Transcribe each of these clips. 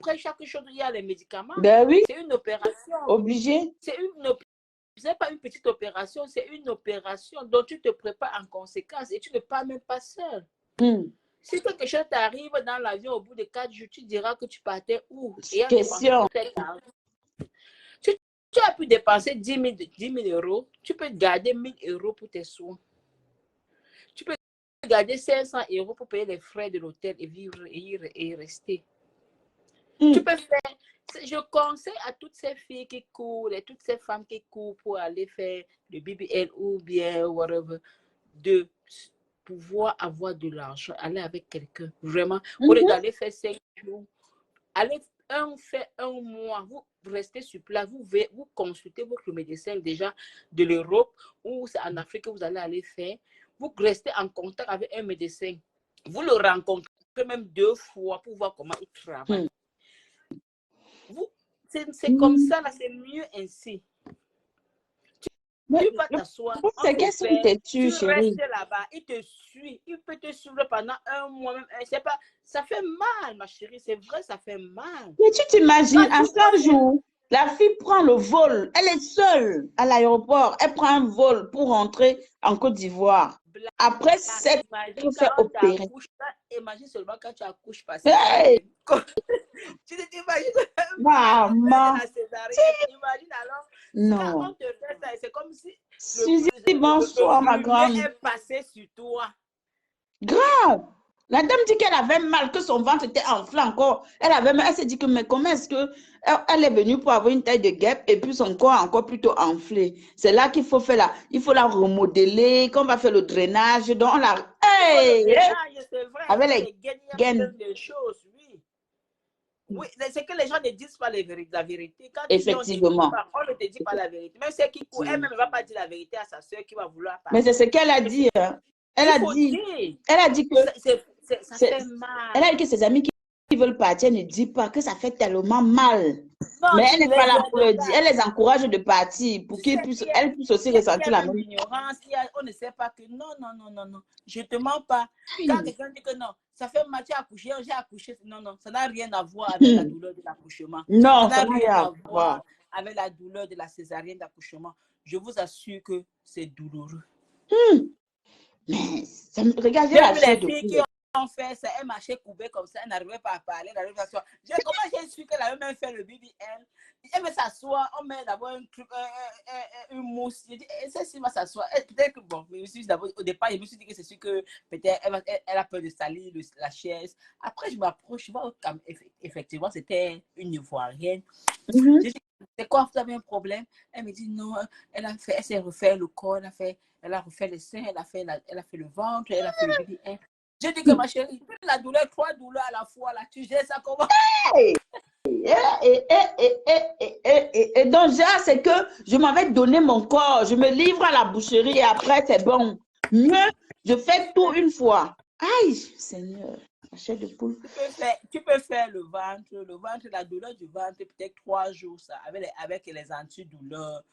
après chaque chose, il y a les médicaments. Ben oui, C'est une opération. obligé. Ce n'est pas une petite opération, c'est une opération dont tu te prépares en conséquence et tu ne pars même pas seul. Si quelque chose t'arrive dans l'avion au bout de 4 jours, tu diras que tu partais où? Et Question. Tu as pu dépenser 10 000 euros, tu peux garder 1 000 euros pour tes soins. Tu peux garder 500 euros pour payer les frais de l'hôtel et vivre et y rester. Tu peux faire. Je conseille à toutes ces filles qui courent et toutes ces femmes qui courent pour aller faire le BBL ou bien whatever, de pouvoir avoir de l'argent, aller avec quelqu'un, vraiment. Au lieu d'aller faire 5 jours, allez faire un mois, vous restez sur place, vous consultez votre médecin déjà de l'Europe ou c'est en Afrique que vous allez faire. Vous restez en contact avec un médecin. Vous le rencontrez même 2 fois pour voir comment il travaille. C'est comme ça, là, c'est mieux ainsi. Tu peux pas t'asseoir. C'est qu'elles sont têtues, chérie. Tu restes là-bas, il te suit. Il peut te suivre pendant un mois même. C'est pas, ça fait mal, ma chérie. C'est vrai, ça fait mal. Mais tu t'imagines, à 100 jours, la fille prend le vol. Elle est seule à l'aéroport. Elle prend un vol pour rentrer en Côte d'Ivoire. Après 7 jours, fait opérer. Imagine seulement quand tu accouches pas. Hey! Tu t'imagines? Maman. Imagine alors. Non. Quand on te fait ça, c'est comme si Suzy, bonsoir, ma grande. est passé sur toi. Grave. La dame dit qu'elle avait mal, que son ventre était enflé encore. Elle avait mal. Elle s'est dit que, mais comment est-ce que elle est venue pour avoir une taille de guêpe et puis son corps encore plutôt enflé. C'est là qu'il faut faire il faut la remodeler, qu'on va faire le drainage. Donc on la. Hey! C'est vrai. Avec les gaines. Des choses, oui. Oui, c'est que les gens ne disent pas la vérité. Quand effectivement. On ne te dit pas la vérité. Même celle qui court, elle-même ne va pas dire la vérité à sa soeur qui va vouloir parler. Mais c'est ce qu'elle a dit. Hein. Elle a dit que ça fait mal. Elle a dit que ses amis qui veulent partir ne disent pas que ça fait tellement mal. Non, mais elle n'est pas là pour le dire. Elle les encourage de partir pour qu'elles puissent aussi ressentir la même ignorance. On ne sait pas que non. Je ne te mens pas. Quand quelqu'un dit que non, ça fait mal, tu as accouché, j'ai accouché. Non, ça n'a rien à voir avec la douleur de l'accouchement. Non, ça n'a rien à voir avec la douleur de la césarienne d'accouchement. Je vous assure que c'est douloureux. Mais ça me regardez la chair de poule. En fait, ça, elle marchait courbée comme ça, elle n'arrivait pas à parler, elle n'arrivait pas à s'asseoir. Comment j'ai su qu'elle avait même fait le BBL? Elle veut s'asseoir, on met d'abord un truc, une mousse. J'ai dit, celle-ci va s'asseoir. Peut-être que, bon, au départ, je me suis dit que c'est sûr que peut-être elle a peur de salir la chaise. Après, je m'approche, je vois effectivement, c'était une Ivoirienne. J'ai dit, c'est quoi, vous avez un problème? Elle me dit, non, elle s'est refait le corps, elle a refait les seins, elle a fait le ventre, elle a fait le BBL. Je dis que ma chérie, la douleur, 3 douleurs à la fois, là, tu gères ça comment? Et donc, c'est que je m'avais donné mon corps, je me livre à la boucherie et après, c'est bon. Mieux, je fais tout une fois. Aïe, Seigneur, la chair de poule. Tu peux faire le ventre, la douleur du ventre, peut-être 3 jours, ça, avec les antidouleurs.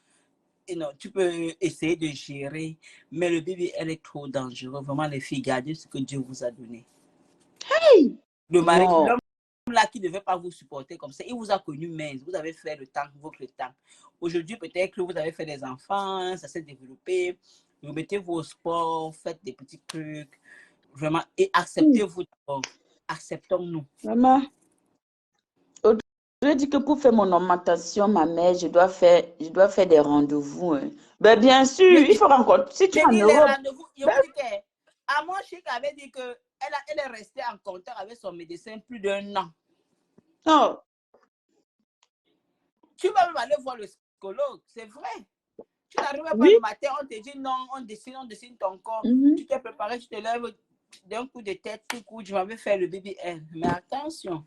Et non, tu peux essayer de gérer, mais le bébé, elle est trop dangereux. Vraiment, les filles, gardez ce que Dieu vous a donné. Hey! Le mari, l'homme là qui ne devait pas vous supporter comme ça, il vous a connu mince, vous avez fait votre temps. Aujourd'hui, peut-être que vous avez fait des enfants, ça s'est développé. Remettez-vous au sport, faites des petits trucs, vraiment, et acceptez-vous d'abord. Acceptons-nous. Maman, je dis que pour faire mon augmentation, ma mère, je dois faire des rendez-vous. Hein. Ben, bien sûr, il faut rencontrer. Si tu es en Europe. Amon Chic avait dit qu'elle est restée en contact avec son médecin plus d'1 an. Oh. Tu vas même aller voir le psychologue, c'est vrai. Tu n'arrives pas le matin, on te dit non, on dessine ton corps. Tu t'es préparé, tu te lèves d'un coup de tête, tout coup, je vais faire le BBL. Mais attention.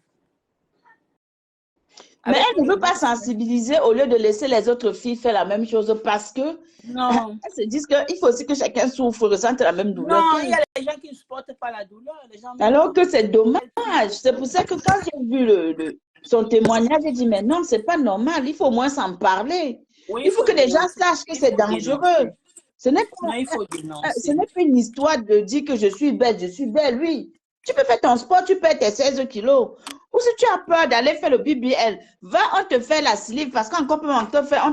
Mais elle ne veut pas sensibiliser au lieu de laisser les autres filles faire la même chose parce que elles se disent qu'il faut aussi que chacun souffre, ressente la même douleur. Non, il y a les gens qui ne supportent pas la douleur. Alors que c'est dommage. C'est pour ça que quand j'ai vu son témoignage, j'ai dit, mais non, c'est pas normal. Il faut au moins s'en parler. Oui, il faut que les gens sachent que c'est dangereux. Ce n'est pas une histoire de dire que je suis belle, oui. Tu peux faire ton sport, tu perds tes 16 kilos. Ou si tu as peur d'aller faire le BBL, va, on te fait la sleeve parce qu'encore peut on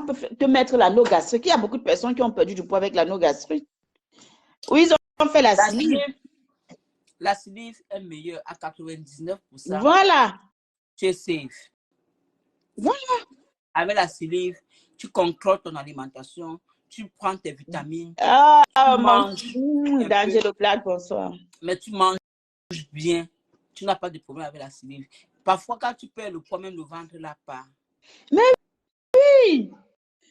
peut te mettre l'anneau gastrique. Il y a beaucoup de personnes qui ont perdu du poids avec l'anneau gastrique. Oui, ils ont fait la sleeve. La sleeve est meilleure à 99%. Voilà. Tu es safe. Voilà. Avec la sleeve, tu contrôles ton alimentation, tu prends tes vitamines, tu manges. D'Angelo Black, bonsoir. Mais tu manges bien. Tu n'as pas de problème avec la sleeve. Parfois, quand tu perds le poids, même le ventre là part. Mais oui.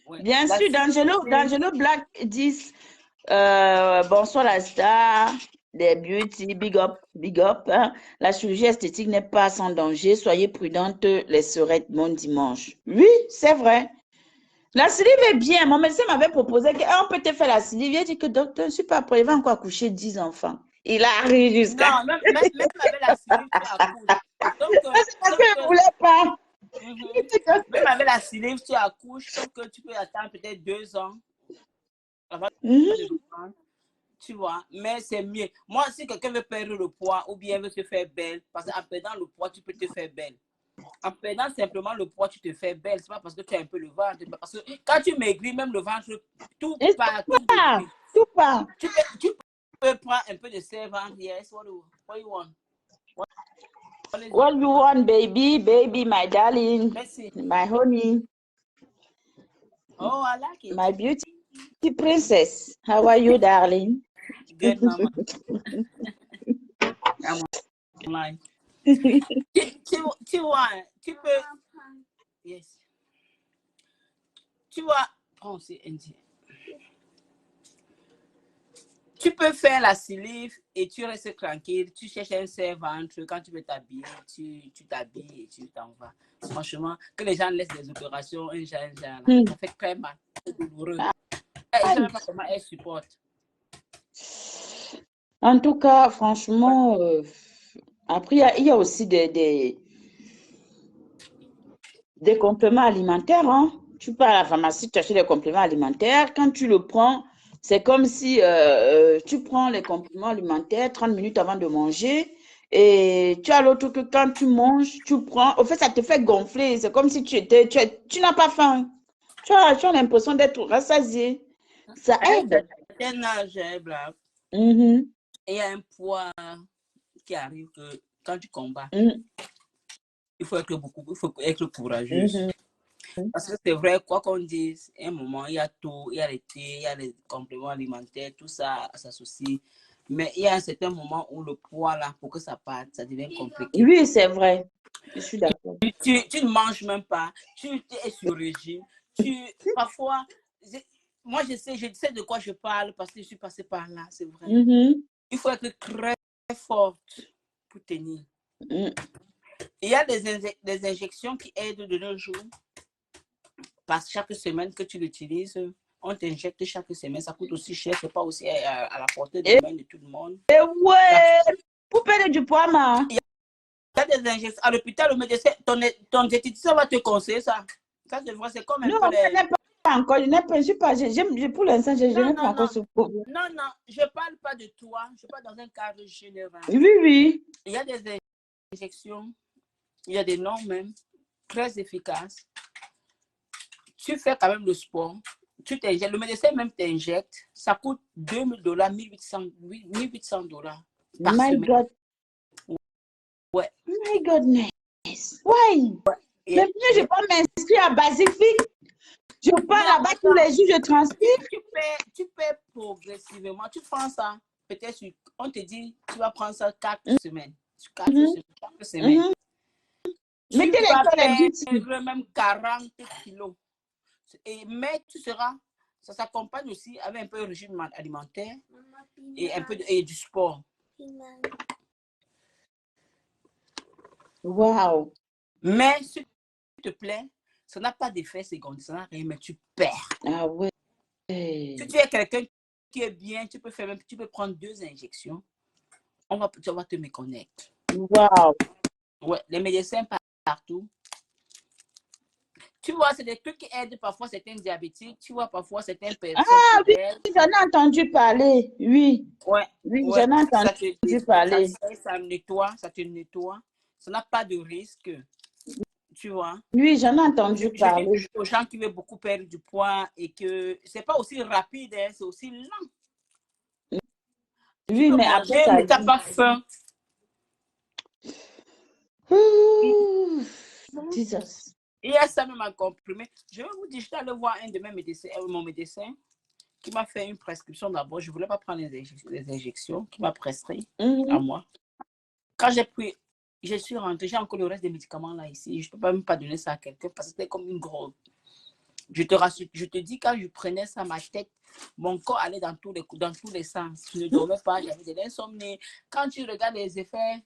Ouais. Bien sûr, D'Angelo Black 10. Bonsoir la star des beauty, big up, big up. Hein. La chirurgie esthétique n'est pas sans danger. Soyez prudente, les serettes mon dimanche. Oui, c'est vrai. La sleeve est bien. Mon médecin m'avait proposé qu'on peut te faire la sleeve. Il a dit que docteur, je ne suis pas prêt. Il va encore accoucher 10 enfants. Il arrive jusqu'à... Non, même avec la sleeve, tu accouches. C'est parce que je ne voulais pas. Même avec la sleeve, tu accouches. Sauf que tu peux attendre peut-être 2 ans. Avant tu vois, mais c'est mieux. Moi, si quelqu'un veut perdre le poids ou bien veut se faire belle, parce qu'en perdant le poids, tu peux te faire belle. En perdant simplement le poids, tu te fais belle. C'est pas parce que tu as un peu le ventre. Parce que quand tu maigris, même le ventre, tout part. Tout part. Tu peux prendre un peu de sève. Yes, what you want? What you want, baby? Baby, my darling. Merci. My honey. Oh, I like it. My beauty princess. How are you, darling? Good, mama. I'm online. Tu vois, tu peux... Yes. Tu vois... Oh, c'est indien. Tu peux faire la sleeve et tu restes tranquille. Tu cherches un serre-ventre. Quand tu veux t'habiller, tu t'habilles et tu t'en vas. Franchement, que les gens laissent des opérations, un genre, ça fait très mal. C'est douloureux. Je ne sais pas comment elle supporte. En tout cas, franchement, après, il y a aussi des compléments alimentaires. Hein. Tu pars à la pharmacie, tu achètes des compléments alimentaires. Quand tu le prends, c'est comme si tu prends les compléments alimentaires 30 minutes avant de manger. Et tu as l'autre que quand tu manges, tu prends. Au fait, ça te fait gonfler. C'est comme si tu n'as pas faim. Tu as l'impression d'être rassasié. Ça aide. Un âge, blague. Et il y a un poids qui arrive que quand tu combats, il faut être courageux. Parce que c'est vrai, quoi qu'on dise, à un moment, il y a tout, il y a les thés, il y a les compléments alimentaires, tout ça s'associe. Mais il y a un certain moment où le poids, là, pour que ça parte, ça devient compliqué. Oui, c'est vrai. Je suis d'accord. Tu ne manges même pas, tu es sur régime. Parfois, moi, je sais de quoi je parle parce que je suis passée par là, c'est vrai. Il faut être très forte pour tenir. Il y a des injections qui aident de nos jours. Parce que chaque semaine que tu l'utilises, on t'injecte chaque semaine. Ça coûte aussi cher. C'est pas aussi à la portée de main de tout le monde. Et ouais, pour perdre du poids, ma. Il y a des injections. À l'hôpital, le médecin, ton diététicien va te conseiller ça. Ça, c'est vrai, c'est comme un peu les... pas encore. Pour l'instant, je n'ai pas encore ce problème. Non, je ne parle pas de toi. Je parle dans un cadre général. Oui. Il y a des injections. Il y a des noms même très efficaces. Tu fais quand même le sport, tu t'injectes, le médecin même t'injecte, ça coûte $2,000, $1,800 par semaine. God. Ouais. My goodness. Why? Mais mieux, je peux m'inscrire à Basifique. Je pars là-bas tous les jours, je transpire. Tu paies progressivement. Tu prends ça, peut-être, on te dit, tu vas prendre ça 4 semaines. 4 semaines. Mettez tu vas même 40 kilos. Mais ça s'accompagne aussi avec un peu de régime alimentaire et un peu du sport. Wow. Mais s'il te plaît, ça n'a pas d'effet secondaire, ça n'a rien, mais tu perds. Ah ouais. Si tu es quelqu'un qui est bien, tu peux prendre 2 injections. Tu vas te méconnecter. Wow. Ouais, les médecins partout. Tu vois, c'est des trucs qui aident parfois certains diabétiques. Tu vois, parfois certaines personnes. Ah oui, j'en ai entendu parler. Oui. Ouais. Oui, j'en ai entendu parler. Ça nettoie, ça te nettoie. Ça n'a pas de risque. Tu vois? Oui, j'en ai entendu Je parler. dis aux gens qui veulent beaucoup perdre du poids et que c'est pas aussi rapide, hein, c'est aussi lent. Tu Oui, peux mais après, manger, ça mais tu n'as dit. pas faim. Ouh, Jesus. Il y a ça même en comprimé. Je vais vous dire, je suis allée voir un de mes médecins, mon médecin, qui m'a fait une prescription d'abord. Je ne voulais pas prendre les injections, qui m'a prescrit à moi. Quand j'ai pris, je suis rentrée, j'ai encore le reste des médicaments là ici. Je ne peux même pas donner ça à quelqu'un parce que c'était comme une grosse. Je te rassure, je te dis, quand je prenais ça, ma tête, mon corps allait dans tous les sens. Je ne dormais pas, j'avais de l'insomnie. Quand tu regardes les effets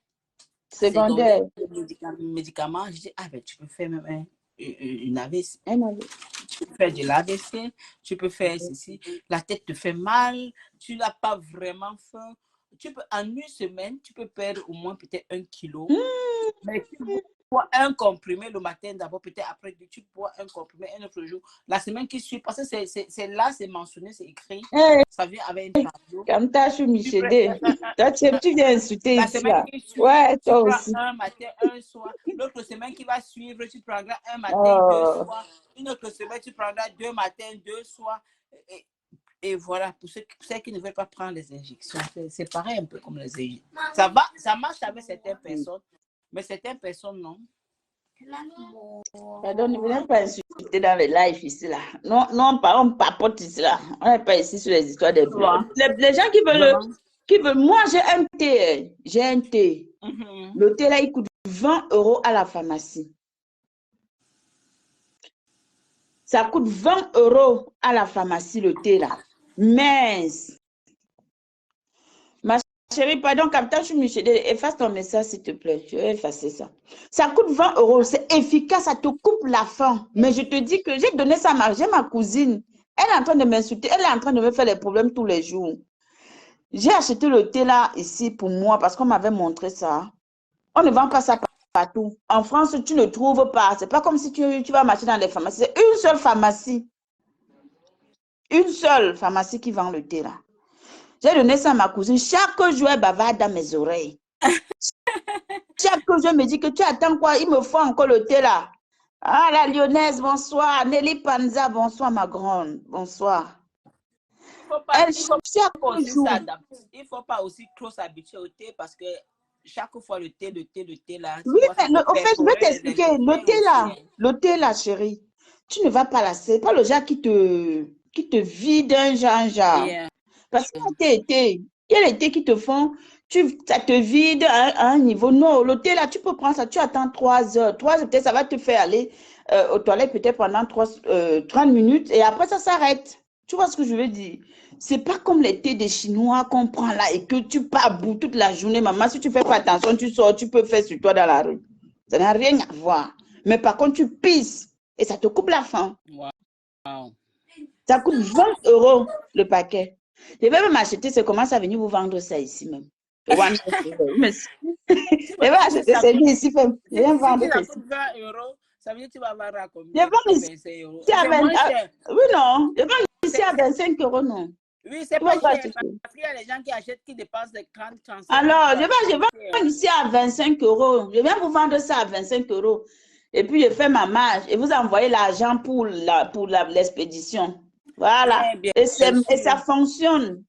Secondaire. secondaires des médicaments, je dis, ah ben tu peux faire même une AVC. Un Tu peux faire de l'AVC, tu peux faire ceci. La tête te fait mal, tu n'as pas vraiment faim. Tu peux, en une semaine, tu peux perdre au moins peut-être 1 kilo. Mais tu bois un comprimé le matin d'abord, peut-être après, tu bois un comprimé un autre jour. La semaine qui suit, parce que c'est là, c'est mentionné, c'est écrit. Hey, Ça vient avec un tableau. comme t'as chou Michedé. Toi, tu viens insulter La ici, semaine là. qui suit, Ouais, tu toi prends aussi. un matin, un soir. L'autre semaine qui va suivre, tu prendras un matin, 2 Oh. soirs. Une autre semaine, tu prendras 2 matins, 2 soirs. Et voilà, pour ceux qui ne veulent pas prendre les injections, c'est pareil un peu comme les injections. Ça marche avec certaines personnes, mais certaines personnes, non. Pardon, ne venez pas insulter dans les lives ici, là. Non, non, on papote ici, là. On n'est pas ici sur les histoires des blogs. Les gens qui veulent, moi, j'ai un thé. J'ai un thé. Le thé, là, il coûte 20 € à la pharmacie. Ça coûte 20 € à la pharmacie, le thé, là. Mais, ma chérie, pardon, Captain, je suis Michel, efface ton message, s'il te plaît. Je vais effacer ça. Ça coûte 20 €. C'est efficace, ça te coupe la faim. Mais je te dis que j'ai donné ça à ma cousine. Elle est en train de m'insulter. Elle est en train de me faire des problèmes tous les jours. J'ai acheté le thé là, ici, pour moi, parce qu'on m'avait montré ça. On ne vend pas ça partout. En France, tu ne trouves pas. C'est pas comme si tu vas marcher dans les pharmacies. C'est une seule pharmacie. Une seule pharmacie qui vend le thé là. J'ai donné ça à ma cousine. Chaque jour, elle bavarde dans mes oreilles. Chaque jour, je me dis que tu attends quoi? Il me faut encore le thé là. Ah, la Lyonnaise, bonsoir. Nelly Panza, bonsoir, ma grande. Bonsoir. Il faut pas aussi trop s'habituer au thé parce que chaque fois le thé là. Oui, vois, mais au fait, je vais t'expliquer. Le thé là, chérie, tu ne vas pas lasser. Pas le genre qui te vide un genre. Yeah. Parce qu'il y a les thés qui te font, ça te vide à un niveau. Non, le thé là, tu peux prendre ça, tu attends 3 heures. 3 heures, peut-être ça va te faire aller aux toilettes peut-être pendant 30 minutes et après ça s'arrête. Tu vois ce que je veux dire? C'est pas comme les thés des Chinois qu'on prend là et que tu pars à bout toute la journée. Maman, si tu fais pas attention, tu sors, tu peux faire sur toi dans la rue. Ça n'a rien à voir. Mais par contre, tu pisses et ça te coupe la faim. Wow. Ça coûte 20 € le paquet. Je vais même acheter, c'est commence à venir vous vendre ça ici même. Je vais acheter celui ici. Je vais vendre ça ici. coûte 20 €, ça veut dire que tu vas vendre à Je combien? vends ici à 20 oui, non. Je vends ici à 25 €, non. Oui, c'est pas cher. Parce qu'il y a les gens qui achètent, qui dépensent des 30, 35 €. Alors, je vends ici à 25 €. Je viens vous vendre ça à 25 €. Et puis, je fais ma marge et vous envoyez l'argent pour l'expédition. Voilà. Et ça fonctionne.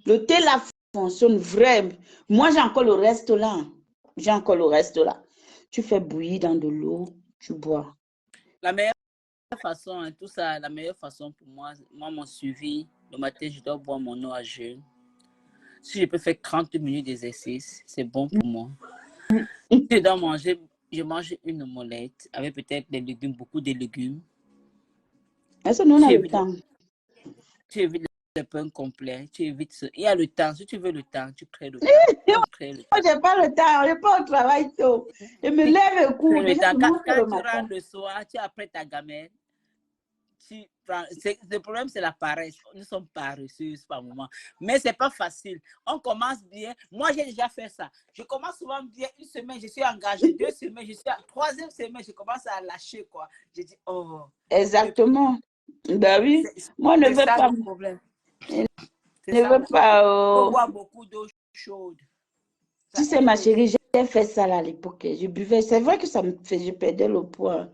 Le thé là fonctionne vraiment. Moi, j'ai encore le reste là. J'ai encore le reste là. Tu fais bouillir dans de l'eau, tu bois. La meilleure façon, hein, tout ça, la meilleure façon pour moi, mon suivi, le matin, je dois boire mon eau à jeun. Si je peux faire 30 minutes d'exercice, c'est bon pour moi. Je dois manger, je mange une omelette avec peut-être des légumes, beaucoup de légumes. Est-ce que nous on a le temps? Tu évites le pain complet, tu évites ce... Il y a le temps, si tu veux le temps, tu crées le temps. Moi, je n'ai pas le temps, je n'ai pas au travail tôt. Je me lève et cours. Quand tu rentres le soir, tu as pris ta gamelle. Le problème, c'est la paresse. Nous sommes paresseux par moment. Mais ce n'est pas facile. On commence bien. Moi, j'ai déjà fait ça. Je commence souvent bien. Une semaine, je suis engagée. 2 semaines, je suis à 3e semaine, je commence à lâcher, quoi. Je dis, oh. Exactement. Ben oui. Moi, je ne veux pas. Problème. Je ne veux pas. On boit beaucoup d'eau chaude. Tu sais, ma chérie, j'ai fait ça là, à l'époque. Je buvais. C'est vrai que ça me fait, je perdais le poids.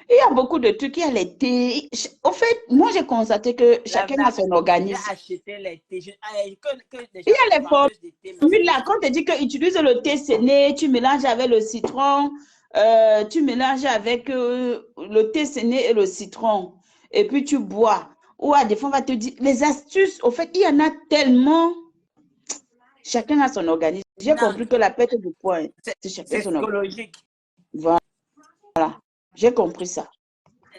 Il y a beaucoup de trucs. Il y a les thés. Au fait, moi, j'ai constaté que chacun a son J'ai organisme. acheté les thés. Que les Il gens, y a les les vendeuses de thé, formules là. Quand tu dis que utilise le thé séné, tu mélanges avec le citron. Tu mélanges avec le thé séné et le citron. Et puis tu bois. Ou à des fois, on va te dire les astuces. Au fait, il y en a tellement. Chacun a son organisme. J'ai non, compris que la perte de poids, c'est chacun c'est son organisme. psychologique. Voilà. J'ai compris ça.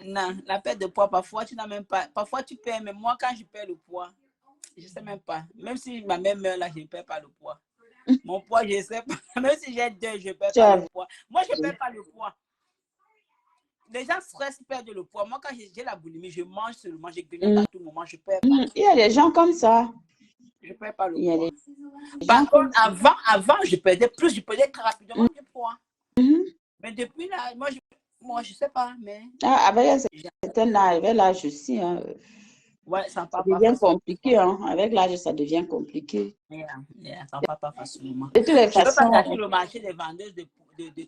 Non, la perte de poids, parfois, tu n'as même pas. Parfois, tu perds, mais moi, quand je perds le poids, je ne sais même pas. Même si ma mère meurt là, je ne perds pas le poids. Mon poids, je ne sais pas. Même si j'ai 2, je ne perds Tu pas as le vu. poids. Moi, je ne perds pas le poids. Les gens stressent, perdent le poids. Moi, quand j'ai la boulimie, je mange seulement, je grignote à tout moment, je ne perds pas. Il y a des gens comme ça. Je ne perds pas le Il y a poids. des gens Par comme contre, avant, je perdais plus, je perdais très rapidement du poids. Mhm. Mais depuis là, moi, je ne sais pas, mais Ah, avec un certain âge, avec l'âge aussi, hein, ouais, ça ne ça part pas devient facilement. compliqué. Hein. Avec l'âge, ça devient compliqué. Ça ne part pas facilement. De toutes les Je ne veux pas façons, gâcher le marché des vendeuses de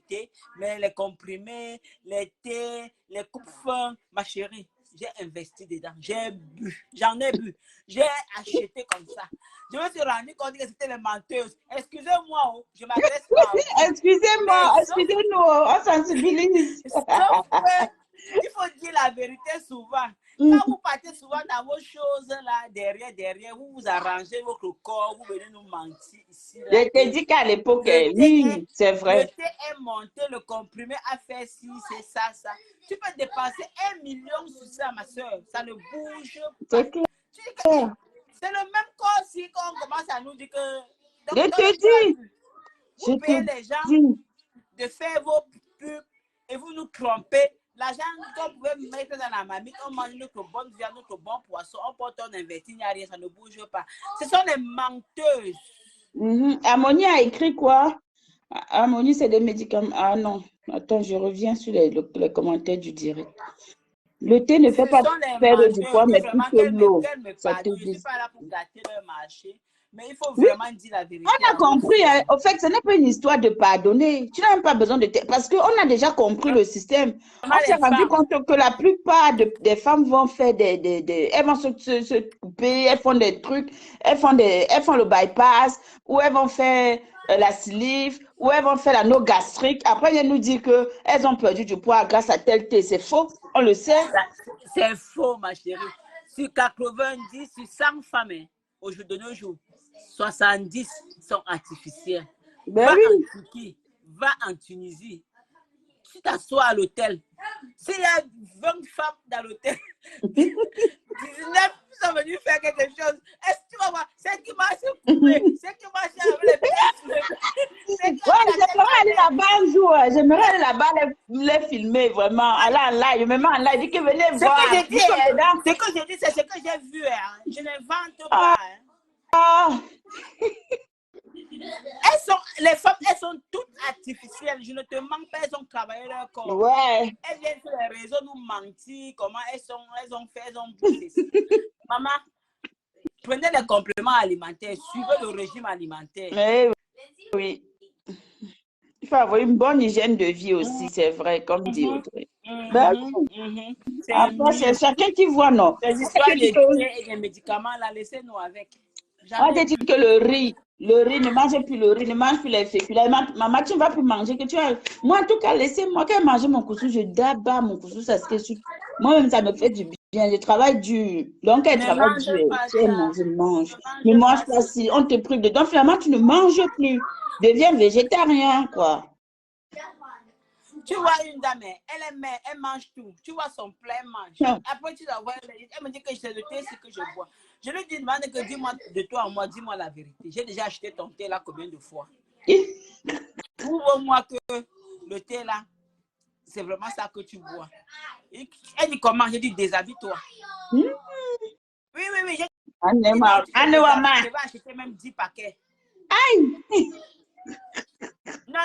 thé, mais les comprimés, les thés, les coupes-fins, ma chérie, j'ai investi dedans. J'ai bu, j'en ai bu. J'ai acheté comme ça. Je me suis rendu compte que c'était les menteuses. Excusez-moi, oh, je ne m'adresse pas à vous. excusez-moi, Mais excusez-nous, on sensibilise. sauf que il faut dire la vérité souvent. Quand vous partez souvent dans vos choses là, derrière, vous vous arrangez votre corps, vous venez nous mentir ici. Là, Je t'ai dit qu'à l'époque, oui, c'est le vrai. thé est monté, le comprimé a fait ci, c'est ça, ça. Tu peux dépenser 1 million sur ça, ma soeur. Ça ne bouge pas. C'est clair. C'est le même corps si qu'on commence à nous dire que. Je Donc, dans te le cœur, dis, je vous payez te les gens dis. de faire vos pubs et vous nous trompez. L'argent qu'on pouvait mettre dans la marmite, on mange notre bonne viande, notre bon poisson, on porte, on investit, il n'y a rien, ça ne bouge pas. Ce sont les menteuses. Harmonie a écrit quoi? Harmonie, c'est des médicaments. Ah non, attends, je reviens sur les commentaires du direct. Le thé ne fait Ce pas sont les perdre du menteuses. poids, Il faut mais vraiment plutôt l'eau. qu'elles me Ça te pardonnent. Je ne suis dit. pas là pour gâter leur marché, mais il faut Oui, vraiment dire la vérité on a à vos compris. Hein. soeurs. Au fait, ce n'est pas une histoire de pardonner. Tu n'as même pas besoin de thé. Parce qu'on a déjà compris le système. Vraiment On s'est les rendu femmes. compte que la plupart des femmes vont faire elles vont se couper, elles font des trucs, elles font le bypass, ou elles vont faire la sleeve, ou elles vont faire la no gastrique. Après, elles nous disent qu'elles ont perdu du poids grâce à tel thé. C'est faux. On le sait. C'est faux, ma chérie. Sur 90, sur 100 femmes, de nos jours, 70 sont artificielles. Ben Va en oui. Turquie, va en Tunisie. Tu t'assois à l'hôtel. S'il y a 20 femmes dans l'hôtel, 19 sont venues faire quelque chose. Est-ce que tu vas voir? C'est qui marche couper, c'est qui marche avec les pieds. C'est qui Ouais, avec la tête j'aimerais aller en là-bas un jour. J'aimerais aller là-bas les filmer, vraiment. Aller en live. Je me mets en live. Je dis que venez ce que voir. j'ai dit, Nous sommes dedans. ce que j'ai dit, c'est ce que j'ai vu. Je n'invente Ah, pas. ah. Les femmes, elles sont toutes artificielles. Je ne te mens pas, elles ont travaillé leur corps. Ouais. Elles viennent sur les réseaux nous mentir, comment elles ont fait, elles ont poussé. Maman, prenez les compléments alimentaires, suivez le régime alimentaire. Eh oui. Il faut avoir une bonne hygiène de vie aussi, c'est vrai, comme dit Audrey. Ben oui. C'est Après, c'est mieux. chacun qui voit, non. Les On histoires te dit de que, thé et des médicaments, là, laissez-nous avec. J'en on ai te dit bu. que le riz, ne mange plus le riz, ne mange plus les féculents. Maman, tu ne vas plus manger. Moi, en tout cas, laissez-moi, quand je mange mon couscous, je d'abord mon couscous, ça se fait. Moi-même, ça me fait du bien. Je travaille dur. Donc, elle Ne travaille mange dur. pas Tu aimes ça. manger, mange. Ne Ne mange mange pas pas ça. si on te prive de. Donc, finalement, tu ne manges plus. Deviens végétarien, quoi. Tu vois une dame, elle mange tout. Tu vois son plat, elle mange. Non. Après, tu la vois, elle me dit que c'est le thé, c'est que je bois. Je lui dis, demande que dis-moi de toi à moi, dis-moi la vérité. J'ai déjà acheté ton thé là combien de fois? Prouve-moi que le thé là, c'est vraiment ça que tu bois. Elle dit comment? Je dis, déshabille-toi. Oui. Je vais acheter même 10 paquets. Aïe! Non.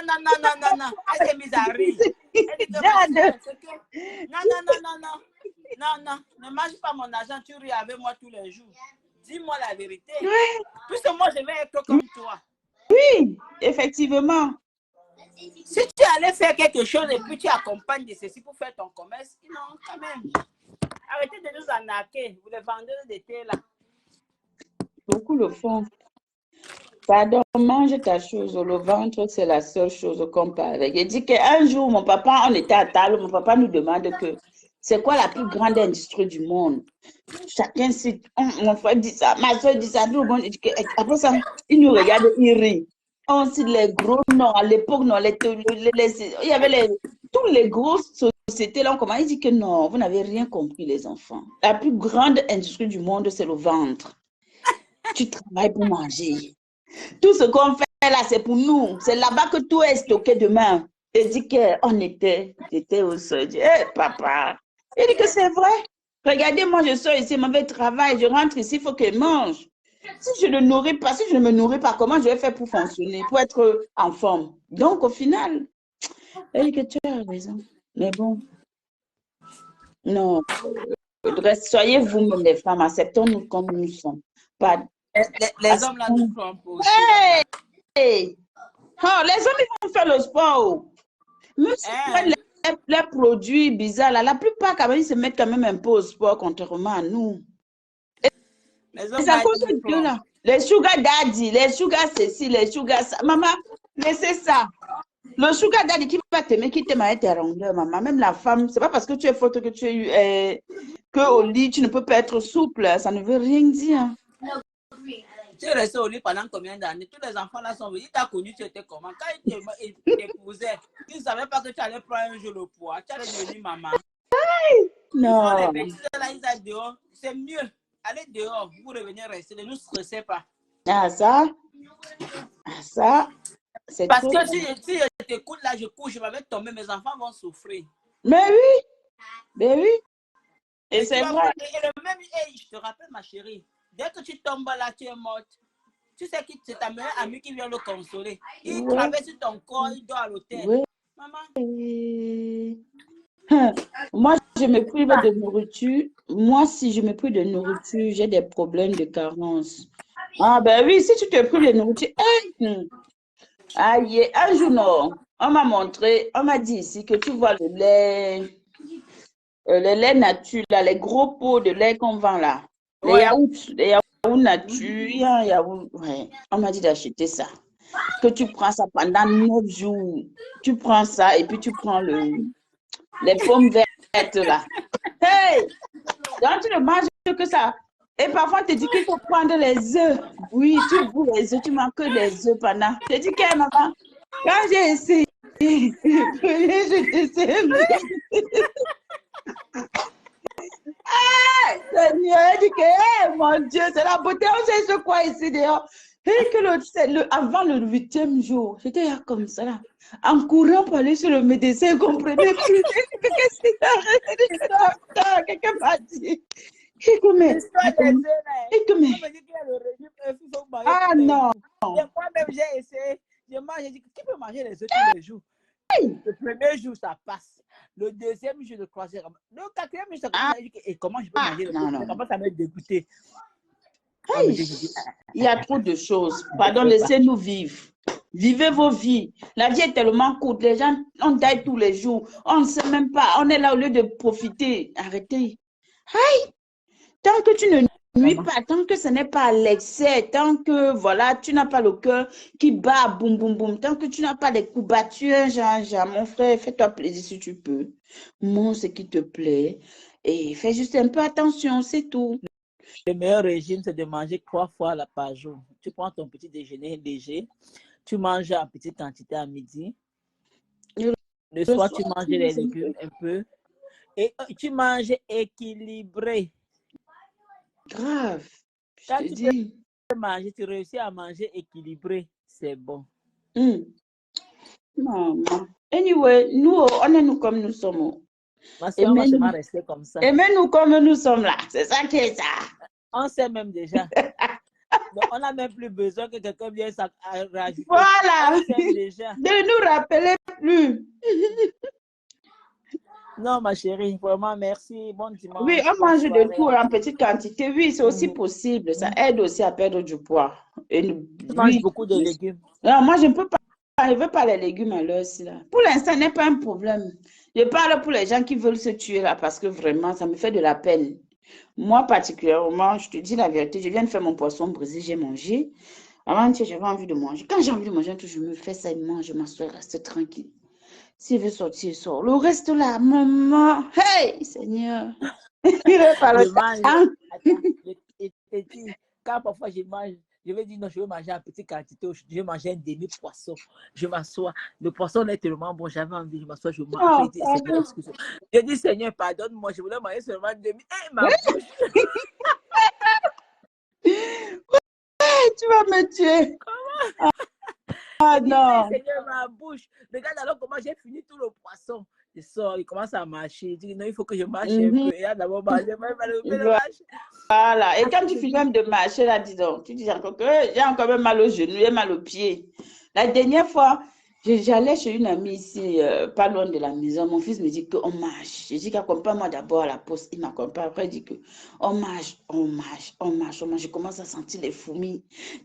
Elle s'est mise à rire. Elle dit que non, ne mange pas mon argent, tu ris avec moi tous les jours. Dis-moi la vérité. Puisque moi, je vais être comme toi. Oui, effectivement. Si tu allais faire quelque chose et puis tu accompagnes de ceci pour faire ton commerce, non, quand même. Arrêtez de nous arnaquer. Vous les vendeurs de thé là. Beaucoup le font. Pardon, mange ta chose. Le ventre, c'est la seule chose qu'on parle avec. Il dit qu'un jour, mon papa, on était à table, mon papa nous demande que c'est quoi la plus grande industrie du monde? Chacun cite, mon frère dit ça, ma soeur dit ça, tout le monde dit que, après ça, il nous regarde, il rit. On cite les gros noms, à l'époque, non, il y avait tous les grosses sociétés, là, on commence, il dit que non, vous n'avez rien compris, les enfants. La plus grande industrie du monde, c'est le ventre. Tu travailles pour manger. Tout ce qu'on fait là, c'est pour nous. C'est là-bas que tout est stocké demain. Il dit qu'on j'étais au sol. Je dis, hey, papa. Il dit que c'est vrai. Regardez, moi, je sors ici, mauvais travail, je rentre ici, il faut que je mange. Si je ne nourris pas, si je ne me nourris pas, comment je vais faire pour fonctionner, pour être en forme? Donc, au final, il dit que tu as raison. Mais bon, non. Soyez vous-même les femmes, acceptons-nous comme nous sommes. Pas, Les hommes là nous trompent aussi. Hey! Oh, les hommes, ils vont faire le sport. Même si les produits bizarres, là, la plupart, quand même, ils se mettent quand même un peu au sport, contrairement à nous. C'est à cause de Dieu, là. Les sugar daddy, les sugar ceci, les sugar ça. Maman, laissez ça. Le sugar daddy qui va t'aimer, qui t'aime avec tes rondeurs, maman. Même la femme, c'est pas parce que tu es faute que tu es que au lit, tu ne peux pas être souple. Ça ne veut rien dire. Tu es resté au lit pendant combien d'années? Tous les enfants là sont venus. Il t'a connu, tu étais comment? Quand il t'épousait, il ne savait pas que tu allais prendre un jour le poids. Tu allais devenir maman. Non. Les bêtises là, ils sont dehors. C'est mieux. Allez dehors. Vous revenez rester. Ne nous stressez pas. Ah, ça. Ah, ça. Parce que si je t'écoute là, je couche, je vais tomber. Mes enfants vont souffrir. Mais oui. Mais oui. Et c'est vrai. Et le même, je te rappelle, ma chérie, dès que tu tombes là, tu es morte. Tu sais que c'est ta meilleure amie qui vient le consoler. Il traverse ton corps, il dort à l'hôtel. Oui. Maman. Moi, je me prive de nourriture. Moi, si je me prive de nourriture, j'ai des problèmes de carence. Ah, ben oui, si tu te prives de nourriture. Aïe, un jour, non, on m'a montré, on m'a dit ici que tu vois le lait nature, là, les gros pots de lait qu'on vend là. Les yaourts nature, ouais. On m'a dit d'acheter ça. Que tu prends ça pendant 9 jours. Tu prends ça et puis tu prends les pommes vertes là. Hey! Donc tu ne manges que ça. Et parfois on te dit qu'il faut prendre les œufs. Oui, tu boules les œufs, tu manges que les œufs pendant. Je dis que maman, quand j'ai essayé, je te sais. Seigneur, il dit que, mon Dieu, c'est la beauté. On sait ce quoi ici dehors. Et que avant le 8e jour, j'étais comme ça, là, en courant pour aller sur le médecin, je ne comprenais plus. Qu'est-ce qui t'arrête? Quelqu'un m'a dit. Ah non. Moi-même, j'ai essayé. Je mange, j'ai dit, qui peut manger les œufs tous les jours? Le premier jour, ça passe. Le deuxième jour, le troisième. Le quatrième jour, ça commence à dire, et comment je peux manger les œufs? Ça commence à me dégoûter. Il y a trop de choses. Pardon, laissez-nous vivre. Vivez vos vies. La vie est tellement courte. Les gens, on taille tous les jours. On ne sait même pas. On est là au lieu de profiter. Arrêtez. Aïe! Tant que tu ne nuis pas, tant que ce n'est pas l'excès, tant que voilà, tu n'as pas le cœur qui bat, boum, boum, boum, tant que tu n'as pas des coups battus, mon frère, fais-toi plaisir si tu peux. Mange ce qui te plaît et fais juste un peu attention, c'est tout. Le meilleur régime, c'est de manger 3 fois par jour. Tu prends ton petit déjeuner léger, tu manges en petite quantité à midi. Le soir, tu manges les légumes un peu. Et tu manges équilibré. Grave. Quand tu peux manger, tu réussis à manger équilibré, c'est bon. Maman. Anyway, nous, on est nous comme nous sommes. Ma soeur, on va seulement rester comme ça. Aimez-nous comme nous sommes là. C'est ça qui est ça. On sait même déjà. Donc, on n'a même plus besoin que quelqu'un vienne rajouter. Voilà. On sait déjà. Ne nous rappelez plus. Non, ma chérie, vraiment, merci. Bon Oui, dimanche, on bonne mange de soirée. tout en petite quantité. Oui, c'est aussi Mhm. possible. Ça Mhm. aide aussi à perdre du poids. Tu manges Oui. beaucoup de légumes. Non, moi, je ne peux pas. Je ne veux pas les légumes à l'heure ci là. Pour l'instant, ce n'est pas un problème. Je parle pour les gens qui veulent se tuer là parce que vraiment, ça me fait de la peine. Moi, particulièrement, je te dis la vérité, je viens de faire mon poisson brisé, j'ai mangé. Avant-hier, j'avais envie de manger. Quand j'ai envie de manger, un truc, je me fais ça, je mange, je m'assois, je reste tranquille. S'il veut sortir, il sort. Le reste là, maman, hey, Seigneur, il est par le Je mange. temps. Attends, je te dis, quand parfois je mange, je vais dire non, je vais manger en petite quantité. Je vais manger un demi-poisson. Je m'assois. Le poisson est tellement bon, j'avais envie, je m'assois, je mange. Après, Non, je dis, Seigneur, excuse-moi. Je dis, Seigneur, pardonne-moi, je voulais manger seulement un demi. Eh, ma bouche. tu vas me tuer. Ah Je dis, hey, non. Seigneur, ma bouche. Regarde alors comment j'ai fini tout le poisson. Il sort, il commence à marcher. Il dit, non, il faut que je marche un Mhm. peu. Et là, d'abord, marcher, je vais le marcher. Voilà. Et quand Après, tu je finis dis, même de marcher là, dis donc, tu dis encore que j'ai encore même mal au genou, j'ai mal au pied. La dernière fois, j'allais chez une amie ici, pas loin de la maison. Mon fils me dit qu'on marche. Je dis qu'accompagne-moi d'abord à la poste. Il m'accompagne. Après, il dit que on marche, on marche, on marche, on marche. Je commence à sentir les fourmis.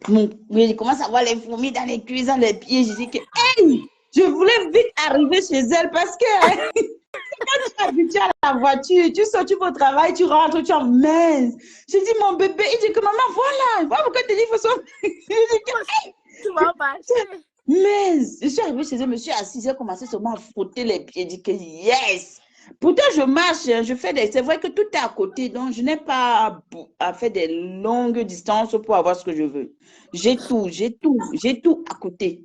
Je commence à voir les fourmis dans les cuisses, dans les pieds. Je dis que, hey, je voulais vite arriver chez elle parce que tu es habitué à la voiture, tu sors, tu vas au travail, tu rentres, tu en mince. Je dis, mon bébé, il dit que maman, voilà pourquoi tu dis qu'il faut sortir. Je dis que, hey, tu vas marcher. mince. Je suis arrivée chez elle, je me suis assise, j'ai commencé seulement à frotter les pieds. Je dis que yes. Pourtant, je marche, je fais des. C'est vrai que tout est à côté, donc je n'ai pas à faire des longues distances pour avoir ce que je veux. J'ai tout à côté.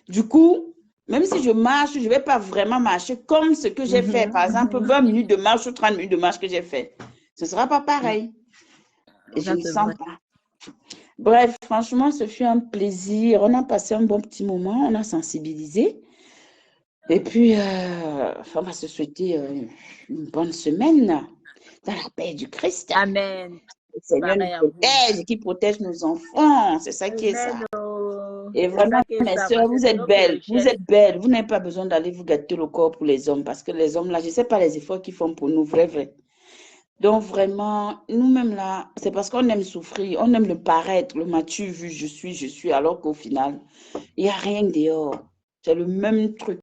Du coup, même si je marche, je ne vais pas vraiment marcher comme ce que j'ai fait. Par exemple, 20 minutes de marche ou 30 minutes de marche que j'ai fait. Ce ne sera pas pareil. Et je Ça, ne c'est sens vrai. pas. Bref, franchement, ce fut un plaisir. On a passé un bon petit moment. On a sensibilisé. Et puis, on va se souhaiter une bonne semaine dans la paix du Christ. Amen. Le Seigneur nous Pareil à vous. protège et qui protège nos enfants. C'est ça qui est Amen. ça. Oh. Et C'est vraiment, ça qui est mes ça, soeurs, parce que vous c'est êtes notre belles. Vous richesse. êtes belles. Vous n'avez pas besoin d'aller vous gâter le corps pour les hommes parce que les hommes, là, je ne sais pas les efforts qu'ils font pour nous, vrai, vrai. Donc, vraiment, nous-mêmes, là, c'est parce qu'on aime souffrir. On aime le paraître, le m'as-tu vu, je suis, alors qu'au final, il n'y a rien dehors. C'est le même truc.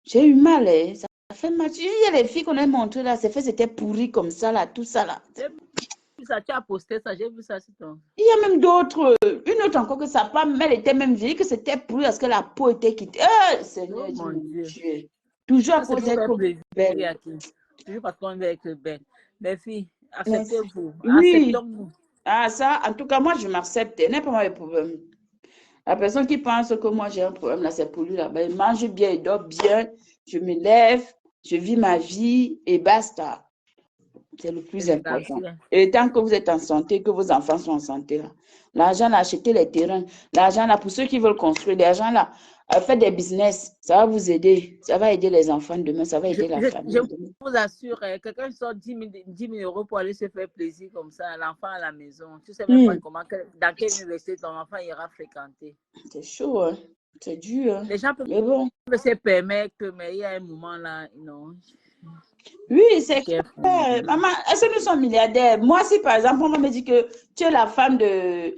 J'ai eu mal, hein. Ça fait mal. Il y a les filles qu'on a montrées, là, c'est fait, c'était pourri comme ça, là, tout ça, là. J'ai vu ça, tu as posté ça, j'ai vu ça sur ton. Il y a même d'autres, une autre encore que sa femme, elle était même vieille, que c'était pourri parce que la peau était quittée. Seigneur, Oh Dieu mon mon Dieu. Dieu. Toujours à Ça, c'est cause pour d'être faire trop plaisir belle. à qui? Toujours parce qu'on veut être belle. Les filles, Merci. acceptez-vous. Oui. Acceptons-nous. Ah, ça, en tout cas, moi, je m'accepte. Il n'y a pas de problème. La personne qui pense que moi, j'ai un problème, là, c'est pour lui, là. Ben, il mange bien, il dort bien, je me lève, je vis ma vie et basta. C'est le C'est plus important. l'essentiel. Et tant que vous êtes en santé, que vos enfants sont en santé, là, l'argent, là, acheter les terrains, l'argent, là, pour ceux qui veulent construire, l'argent, là, faire des business, ça va vous aider. Ça va aider les enfants demain, ça va aider la Je famille demain. vous assure, quelqu'un sort 10 000 euros pour aller se faire plaisir comme ça, l'enfant à la maison. Tu ne sais même pas comment, dans quelle université ton enfant ira fréquenter. C'est chaud, hein? C'est dur, hein? Les gens peuvent Mais bon. se permettre, mais il y a un moment là, non. Oui, c'est Careful. clair. Maman, est-ce que nous sommes milliardaires? Moi, si par exemple, on me dit que tu es la femme de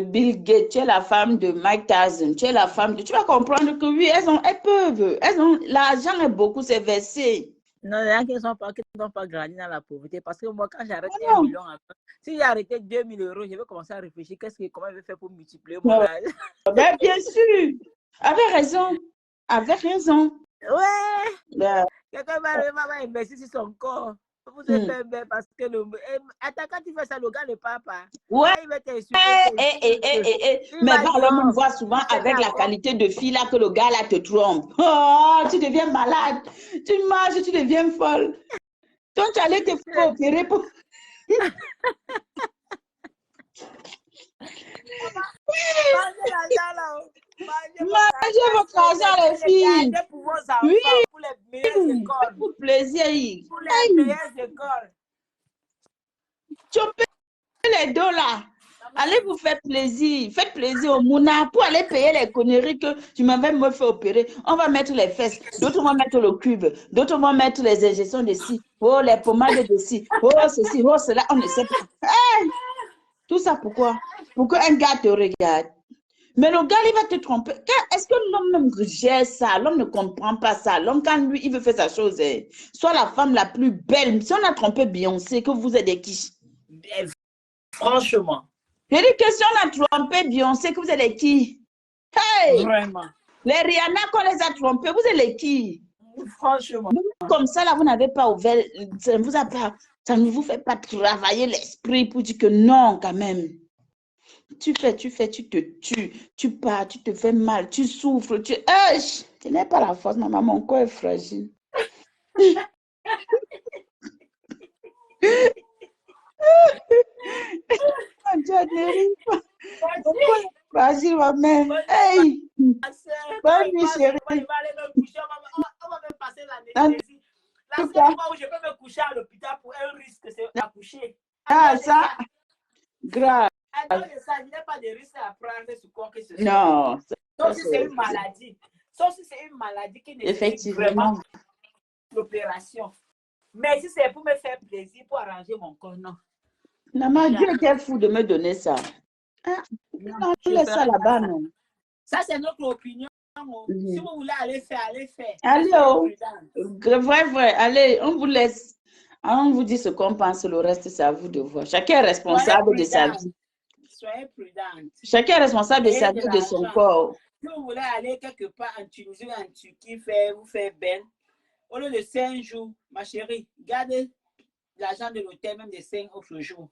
Bill Gates, tu es la femme de Mike Tyson, tu es la femme de... Tu vas comprendre que oui, elles ont, l'argent est beaucoup, c'est versé. Non, il y a qui n'ont pas grandi dans la pauvreté. Parce que moi, quand j'arrête Ah 1 non, million, si j'ai arrêté 2 000 euros, je vais commencer à réfléchir comment je vais faire pour multiplier mon non. âge. Ben, bien sûr, avec raison, avec raison. Ouais, Ben, quelqu'un va investir sur son corps. Vous êtes hmm. belle parce que attends, quand tu fais ça, le gars ne part pas. Ouais, Quand il va t'insulter, il mais va va alors même non, voir souvent tu es avec la d'accord. qualité de fille là que le gars là te trompe. Oh, tu deviens malade, tu marches, tu deviens folle. Donc, tu allais te faire opérer pour... Mangez l'argent là-haut. Mangez votre Mangez votre argent, les filles. gardez pour vos Oui, enfants, pour les meilleures écoles. pour plaisir. Pour les Hey, meilleures écoles. chopez les dos là. Allez vous faire plaisir. Faites plaisir au Mouna pour aller payer les conneries que tu m'avais me fait opérer. On va mettre les fesses, d'autres vont mettre le cube, d'autres vont mettre les injections de ci, oh, les pommades de ci, oh, ceci, oh, cela, on ne sait pas. Hey! Tout ça pourquoi? Pour qu'un gars te regarde. Mais le gars, il va te tromper. Est-ce que l'homme même gère ça? L'homme ne comprend pas ça. L'homme, quand lui, il veut faire sa chose, soit la femme la plus belle. Si on a trompé Beyoncé, que vous êtes des qui? Franchement. J'ai dit que si on a trompé Beyoncé, que vous êtes les qui? Hey! Vraiment. Les Rihanna, qu'on les a trompés, vous êtes les qui? Franchement. Comme ça, là, vous n'avez pas ouvert, ça ne vous fait pas travailler l'esprit pour dire que non, quand même. Tu te tues, tu pars, tu te fais mal, tu souffres, tu n'as pas la force, maman, mon corps est fragile. Fragile, ma mère. Hey! Bonne nuit, chérie. On va même passer l'anesthésie. La seule fois où je peux me coucher à l'hôpital pour un risque, c'est accoucher. Ah, ça, grave. Alors, ça, il n'y a pas de risque à prendre sur quoi que ce soit. Non. Sauf si c'est une maladie. Sauf si c'est une maladie qui nécessite vraiment l'opération. Mais si c'est pour me faire plaisir, pour arranger mon corps, non. Maman, Dieu était fou de me donner ça. Ah, non, tu laisses ça là-bas, non. Ça, c'est notre opinion. Si vous voulez aller faire, allez faire. Allez, oh. Vrai, allez, on vous laisse. On vous dit ce qu'on pense, le reste, c'est à vous de voir. Chacun est responsable de sa vie. Soyez prudente. Chacun est responsable de sa vie, de son corps. Si vous voulez aller quelque part en Tunisie ou en Turquie, vous faire belle, au lieu de 5 jours, ma chérie, garde l'argent de l'hôtel même de 5 autres jours.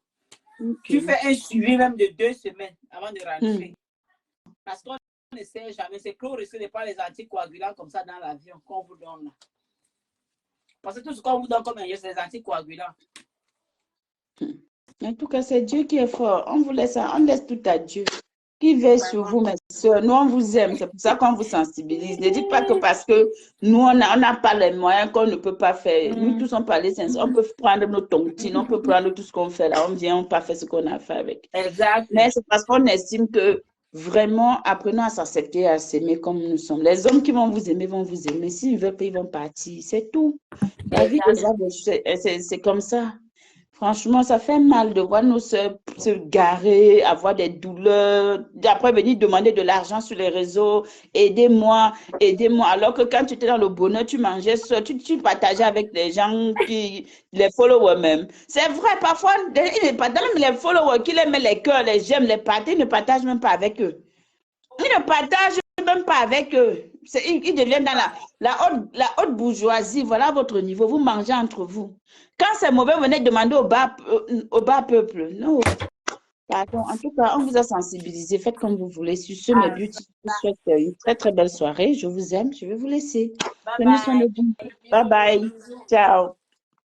Okay. Tu fais un suivi même de 2 semaines avant de rentrer. Parce qu'on ne sait jamais, c'est que risque de pas les anticoagulants comme ça dans l'avion qu'on vous donne. Parce que tout ce qu'on vous donne comme un c'est des anticoagulants. En tout cas, c'est Dieu qui est fort. On vous laisse, on laisse tout à Dieu. Qui veille sur vous, mes soeurs. Nous, on vous aime. C'est pour ça qu'on vous sensibilise. Ne dites pas que parce que nous, on n'a pas les moyens qu'on ne peut pas faire. Nous tous, on parle sincèrement. On peut prendre nos tontines, on peut prendre tout ce qu'on fait là. On vient, on pas fait ce qu'on a fait avec. Exact. Mais c'est parce qu'on estime que vraiment, apprenons à s'accepter, à s'aimer comme nous sommes. Les hommes qui vont vous aimer. S'ils ne veulent pas, ils vont partir. C'est tout. La vie des hommes, c'est comme ça. Franchement, ça fait mal de voir nos soeurs se garer, avoir des douleurs, après venir demander de l'argent sur les réseaux, aidez-moi. Alors que quand tu étais dans le bonheur, tu mangeais seul, tu partageais avec les gens, les followers même. C'est vrai, parfois, même les followers qui aiment les cœurs, les j'aime, les parties, ils ne partagent même pas avec eux. Ils ne partagent même pas avec eux. Ils deviennent dans la haute bourgeoisie. Voilà votre niveau. Vous mangez entre vous. Quand c'est mauvais, venez demander au bas peuple. Non. Pardon. En tout cas, on vous a sensibilisé. Faites comme vous voulez. Sur ce, mes beauty, je vous souhaite une très, très belle soirée. Je vous aime. Je vais vous laisser. Prenez soin de vous. Bye bye. Ciao.